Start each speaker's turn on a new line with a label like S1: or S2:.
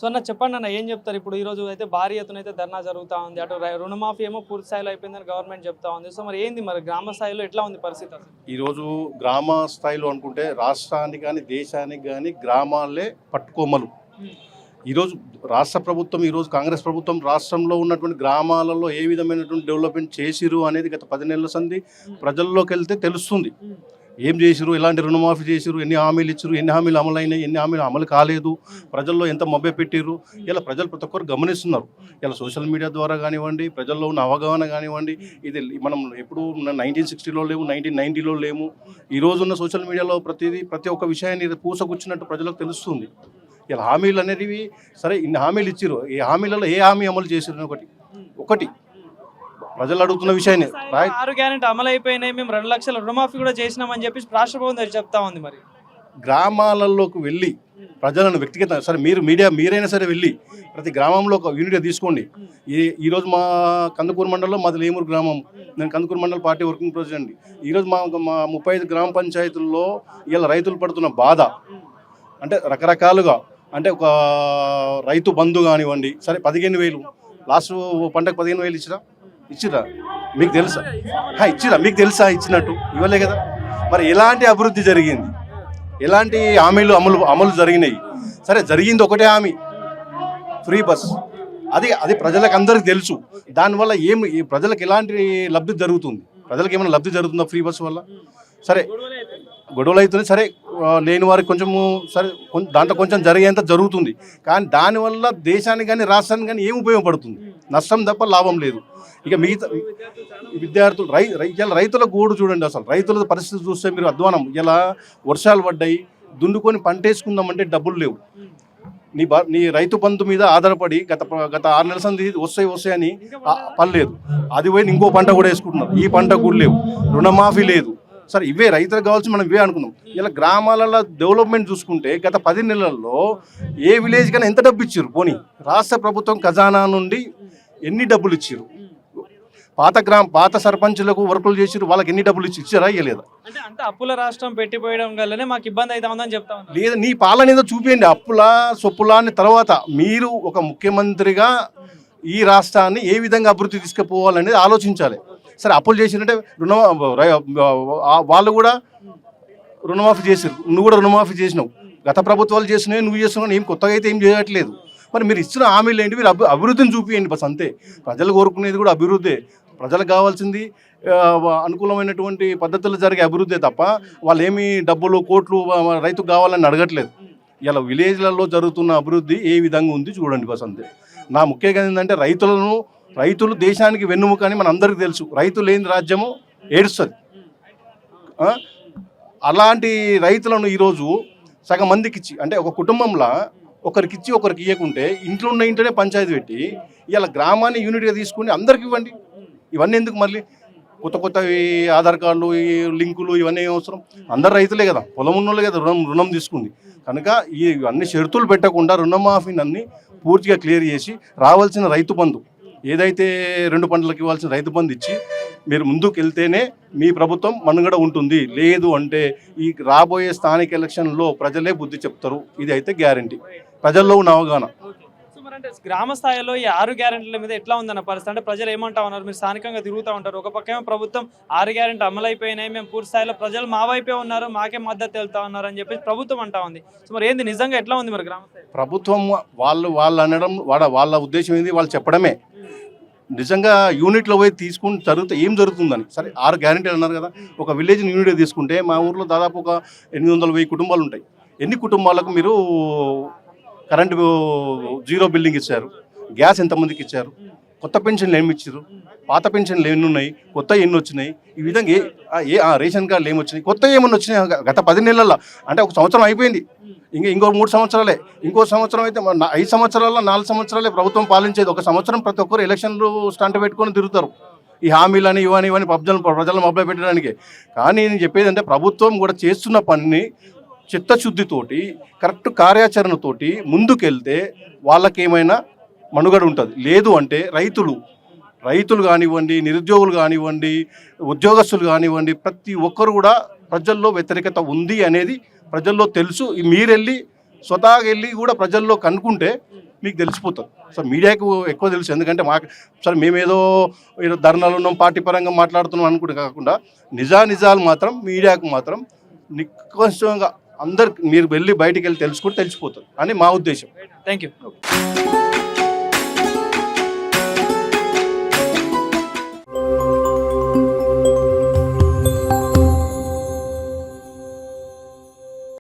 S1: అన్న చెప్పండి అన్న, ఏం చెప్తారు? ఇప్పుడు ఈ రోజు అయితే భారీ ఎత్తున అయితే ధర్నా జరుగుతూ ఉంది. అటు రుణమాఫీ ఏమో పూర్తి స్థాయిలో అయిపోయిందని గవర్నమెంట్ చెప్తా ఉంది. సో మరి ఏంది మరి గ్రామ స్థాయిలో ఎట్లా ఉంది పరిస్థితి అసలు?
S2: ఈరోజు గ్రామ స్థాయిలో అనుకుంటే రాష్ట్రానికి కానీ దేశానికి కానీ గ్రామాలే పట్టుకోమలు. ఈరోజు రాష్ట్ర ప్రభుత్వం, ఈరోజు కాంగ్రెస్ ప్రభుత్వం రాష్ట్రంలో ఉన్నటువంటి గ్రామాలలో ఏ విధమైనటువంటి డెవలప్మెంట్ చేసిరు అనేది గత 10 నెలల సంది ప్రజల్లోకి వెళ్తే తెలుస్తుంది. ఏం చేసిరు, ఎలాంటి రుణమాఫీ చేసిరు, ఎన్ని హామీలు ఇచ్చారు, ఎన్ని హామీలు అమలైనాయి, ఎన్ని హామీలు అమలు కాలేదు, ప్రజల్లో ఎంత మభ్య పెట్టిరు, ఇలా ప్రజలు ప్రతి ఒక్కరు గమనిస్తున్నారు. ఇలా సోషల్ మీడియా ద్వారా కానివ్వండి, ప్రజల్లో ఉన్న అవగాహన కానివ్వండి, ఇది మనం ఎప్పుడు 1960లో లేము, 1990లో లేము. ఈ రోజున్న సోషల్ మీడియాలో ప్రతి ఒక్క విషయాన్ని పూసగుచ్చినట్టు ప్రజలకు తెలుస్తుంది. ఇలా హామీలు అనేవి సరే, ఇన్ని హామీలు ఇచ్చిరు, ఈ హామీలలో ఏ హామీ అమలు చేసిరు ఒకటి ప్రజలు అడుగుతున్న విషయాన్ని.
S1: 6 గ్యారెంటీ అమలు అయిపోయినాయి, మేము 2 లక్షల రుణమాఫీ కూడా చేసినామని చెప్పి రాష్ట్ర ప్రభుత్వం చెప్తా ఉంది. మరి
S2: గ్రామాలలోకి వెళ్ళి ప్రజలను వ్యక్తిగత సరే మీరైనా సరే వెళ్ళి ప్రతి గ్రామంలో ఒక యూనిట్ తీసుకోండి. ఈరోజు మా కందుకూరు మండలంలో మాది లేమూరు గ్రామం, నేను కందుకూరు మండల పార్టీ వర్కింగ్ ప్రెసిడెంట్. ఈరోజు మా 35 గ్రామ పంచాయతీల్లో ఇలా రైతులు పడుతున్న బాధ అంటే రకరకాలుగా, అంటే ఒక రైతు బంధు కానివ్వండి, సరే 15,000 లాస్ట్ పంటకు 15,000 ఇచ్చిరా మీకు తెలుసా? మీకు తెలుసా ఇచ్చినట్టు? ఇవ్వలే కదా. మరి ఎలాంటి అభివృద్ధి జరిగింది, ఎలాంటి హామీలు అమలు జరిగినాయి? సరే, జరిగింది ఒకటే హామీ, ఫ్రీ బస్. అది ప్రజలకు అందరికీ తెలుసు. దానివల్ల ప్రజలకు ఎలాంటి లబ్ధి జరుగుతుంది? ప్రజలకు ఏమైనా లబ్ధి జరుగుతుందా ఫ్రీ బస్ వల్ల? సరే, గొడవలు అవుతుంది, సరే లేని వారికి కొంచెము సరే దాంట్లో కొంచెం జరిగేంత జరుగుతుంది. కానీ దానివల్ల దేశానికి కానీ రాష్ట్రానికి కానీ ఏం ఉపయోగపడుతుంది? నష్టం తప్ప లాభం లేదు. ఇక మిగతా విద్యార్థులు రైతుల గోడు చూడండి. అసలు రైతుల పరిస్థితి చూస్తే మీరు అధ్వానం. ఇలా వర్షాలు పడ్డాయి, దున్నుకొని పంట వేసుకుందామంటే డబ్బులు లేవు. నీ రైతు బంధు మీద ఆధారపడి గత 6 నెలల సంది వస్తాయని పర్లేదు, అది పోయి ఇంకో పంట కూడా వేసుకుంటున్నారు. ఈ పంట కూడా లేవు, రుణమాఫీ లేదు. సరే, ఇవే రైతులకు కావాల్సి మనం ఇవే అనుకున్నాం. ఇలా గ్రామాలలో డెవలప్మెంట్ చూసుకుంటే గత 10 నెలల్లో ఏ విలేజ్ కన్నా ఎంత డబ్బు ఇచ్చారు? పోనీ రాష్ట్ర ప్రభుత్వం ఖజానా నుండి ఎన్ని డబ్బులు ఇచ్చారు? పాత సర్పంచులకు వర్కులు చేసిరు, వాళ్ళకి ఎన్ని డబ్బులు ఇచ్చారా? ఇవ్వలేదా?
S1: అంటే అప్పుల రాష్ట్రం పెట్టిపోయడం వల్లనే మాకు ఇబ్బంది అవుతుందని చెప్తా ఉన్నా.
S2: లేదా నీ పాలన ఏదో చూపించండి. అప్పుల సొప్పుల అని తర్వాత మీరు ఒక ముఖ్యమంత్రిగా ఈ రాష్ట్రాన్ని ఏ విధంగా అభివృద్ధి తీసుకుపోవాలనేది ఆలోచించాలి. సరే, అప్పులు చేసినట్టే వాళ్ళు కూడా రుణమాఫీ చేశారు, నువ్వు కూడా రుణమాఫీ చేసినావు. గత ప్రభుత్వాలు చేసినవి నువ్వు చేస్తున్నావు, ఏం కొత్తగా అయితే ఏం చేయట్లేదు. మరి మీరు ఇచ్చిన హామీలు ఏంటి? మీరు అభివృద్ధిని చూపించండి బస్, అంతే. ప్రజలు కోరుకునేది కూడా అభివృద్ధి. ప్రజలకు కావాల్సింది అనుకూలమైనటువంటి పద్ధతులు జరిగే అభివృద్ధి తప్ప వాళ్ళు ఏమి డబ్బులు కోట్లు రైతుకు కావాలని అడగట్లేదు. ఇలా విలేజ్లలో జరుగుతున్న అభివృద్ధి ఏ విధంగా ఉంది చూడండి బస్, అంతే. నా ముఖ్యంగా ఏంటంటే రైతులు దేశానికి వెన్నుముక అని మన అందరికీ తెలుసు. రైతు లేని రాజ్యము ఏడుస్తుంది. అలాంటి రైతులను ఈరోజు సగం మందికి ఇచ్చి, అంటే ఒక కుటుంబంలో ఒకరికిచ్చి ఒకరికి ఇవ్వకుంటే ఇంట్లోనే పంచాయతీ పెట్టి ఇలా గ్రామాన్ని యూనిట్గా తీసుకుని అందరికి ఇవ్వండి. ఇవన్నీ ఎందుకు? మళ్ళీ కొత్తవి ఆధార్ కార్డులు, ఈ లింకులు, ఇవన్నీ అవసరం? అందరు రైతులే కదా, పొలం ఉన్నోళ్ళే కదా రుణం తీసుకుంది. కనుక ఇవన్నీ షరతులు పెట్టకుండా రుణమాఫీని పూర్తిగా క్లియర్ చేసి రావాల్సిన రైతు బంధు ఏదైతే 2 పంటలకు ఇవ్వాల్సిన రైతు బంధు ఇచ్చి మీరు ముందుకు వెళ్తేనే మీ ప్రభుత్వం మనుగడ ఉంటుంది. లేదు అంటే ఈ రాబోయే స్థానిక ఎలక్షన్లో ప్రజలే బుద్ధి చెప్తారు. ఇది అయితే గ్యారంటీ, ప్రజల్లో ఉన్న అవగాహన.
S1: అంటే గ్రామ స్థాయిలో ఈ 6 గ్యారెంటీల మీద ఎట్లా ఉందన్న పరిస్థితి? అంటే ప్రజలు ఏమంటా ఉన్నారు? మీరు స్థానికంగా తిరుగుతూ ఉంటారు. ఒక పక్కేమో ప్రభుత్వం 6 గ్యారెంటీ అమలు అయిపోయినాయి, మేము పూర్తి స్థాయిలో ప్రజలు మా వైపే ఉన్నారు, మాకే మద్దతు వెళ్తా ఉన్నారు అని చెప్పేసి ప్రభుత్వం అంటా ఉంది. సో మరి ఏంది నిజంగా ఎట్లా ఉంది మరి గ్రామ స్థాయి?
S2: ప్రభుత్వం వాళ్ళు అనడం, వాళ్ళ ఉద్దేశం ఏంది? వాళ్ళు చెప్పడమే. నిజంగా యూనిట్లో పోయి తీసుకుని ఏం జరుగుతుందని. సరే, 6 గ్యారెంటీలు అన్నారు కదా. ఒక విలేజ్ని యూనిట్గా తీసుకుంటే మా ఊర్లో దాదాపు ఒక 800-1000 కుటుంబాలు ఉంటాయి. ఎన్ని కుటుంబాలకు మీరు కరెంటు 0 బిల్డింగ్ ఇచ్చారు? గ్యాస్ ఎంతమందికి ఇచ్చారు? కొత్త పెన్షన్లు ఏమి ఇచ్చారు? పాత పెన్షన్లు ఎన్ని ఉన్నాయి? కొత్త ఎన్ని వచ్చినాయి? ఈ విధంగా రేషన్ కార్డులు ఏమి వచ్చినాయి? కొత్త ఏమన్నా వచ్చినాయి గత 10 నెలల్లో? అంటే ఒక సంవత్సరం అయిపోయింది, ఇంకో 3 సంవత్సరాలే. ఇంకో సంవత్సరం అయితే 5 సంవత్సరాల 4 సంవత్సరాలే ప్రభుత్వం పాలించేది. ఒక సంవత్సరం ప్రతి ఒక్కరు ఎలక్షన్లు స్టంట్ పెట్టుకొని తిరుగుతారు. ఈ హామీలని ఇవని ప్రజలను మభ్య పెట్టడానికి. కానీ నేను చెప్పేది అంటే ప్రభుత్వం కూడా చేస్తున్న పనిని చిత్తశుద్ధితోటి, కరెక్ట్ కార్యాచరణతోటి ముందుకెళ్తే వాళ్ళకేమైనా మనుగడ ఉంటుంది. లేదు అంటే రైతులు కానివ్వండి, నిరుద్యోగులు కానివ్వండి, ఉద్యోగస్తులు కానివ్వండి, ప్రతి ఒక్కరు కూడా ప్రజల్లో వ్యతిరేకత ఉంది అనేది ప్రజల్లో తెలుసు. మీరెళ్ళి స్వతహాగా వెళ్ళి కూడా ప్రజల్లో కనుక్కుంటే మీకు తెలిసిపోతుంది. సో మీడియాకు ఎక్కువ తెలుసు, ఎందుకంటే మాకు సరే మేమేదో ధర్నాలు ఉన్నాం పార్టీ పరంగా మాట్లాడుతున్నాం అనుకుంటే కాకుండా నిజాలు మాత్రం మీడియాకు మాత్రం నిష్కర్షంగా అందరికి మీరు వెళ్ళి బయటికి వెళ్ళి తెలుసుకుంటే తెలిసిపోతుంది అని మా ఉద్దేశం.
S1: Thank you.